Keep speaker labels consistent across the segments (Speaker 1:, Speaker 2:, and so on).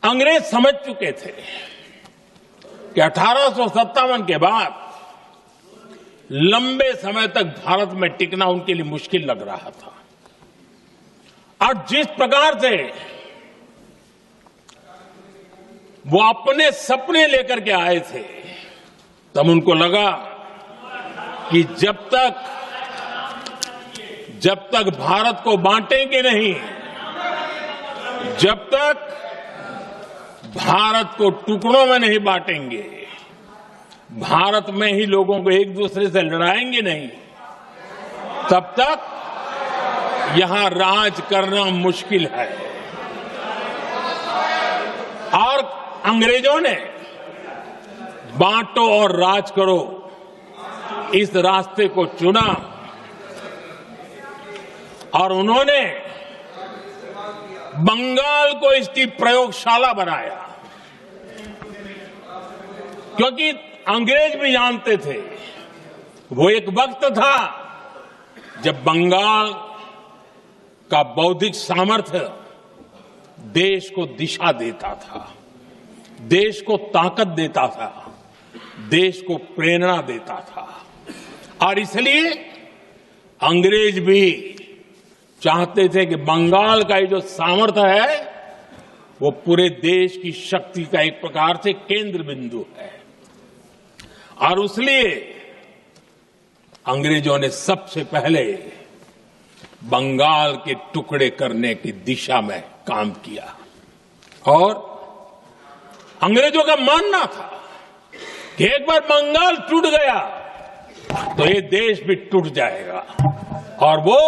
Speaker 1: अंग्रेज समझ चुके थे कि 1857 के बाद लंबे समय तक भारत में टिकना उनके लिए मुश्किल लग रहा था। और जिस प्रकार से वो अपने सपने लेकर के आए थे, तब उनको लगा कि जब तक भारत को बांटेंगे नहीं, जब तक भारत को टुकड़ों में नहीं बांटेंगे, भारत में ही लोगों को एक दूसरे से लड़ाएंगे नहीं, तब तक यहां राज करना मुश्किल है। और अंग्रेजों ने बांटो और राज करो इस रास्ते को चुना और उन्होंने बंगाल को इसकी प्रयोगशाला बनाया, क्योंकि अंग्रेज भी जानते थे वो एक वक्त था जब बंगाल का बौद्धिक सामर्थ्य देश को दिशा देता था, देश को ताकत देता था, देश को प्रेरणा देता था। और इसलिए अंग्रेज भी चाहते थे कि बंगाल का ये जो सामर्थ्य है वो पूरे देश की शक्ति का एक प्रकार से केंद्र बिंदु है। और इसलिए अंग्रेजों ने सबसे पहले बंगाल के टुकड़े करने की दिशा में काम किया। और अंग्रेजों का मानना था कि एक बार बंगाल टूट गया तो ये देश भी टूट जाएगा और वो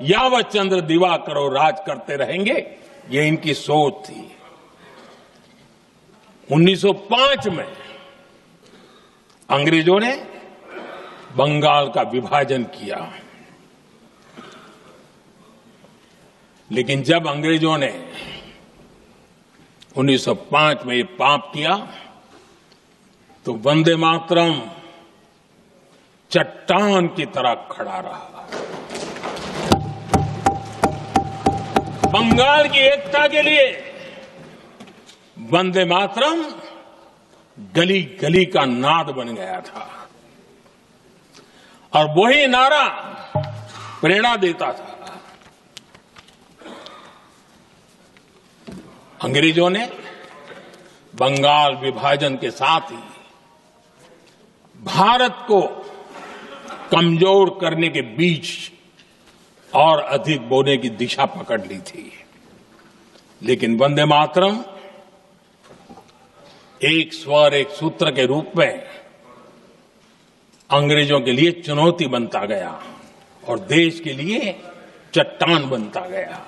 Speaker 1: यावत चंद्र दिवाकरो राज करते रहेंगे, ये इनकी सोच थी। 1905 में अंग्रेजों ने बंगाल का विभाजन किया, लेकिन जब अंग्रेजों ने 1905 में ये पाप किया तो वंदे मातरम चट्टान की तरह खड़ा रहा। बंगाल की एकता के लिए वंदे मातरम गली गली का नाद बन गया था और वही नारा प्रेरणा देता था। अंग्रेजों ने बंगाल विभाजन के साथ ही भारत को कमजोर करने के बीच और अधिक बोने की दिशा पकड़ ली थी, लेकिन वंदे मातरम एक स्वर एक सूत्र के रूप में अंग्रेजों के लिए चुनौती बनता गया और देश के लिए चट्टान बनता गया।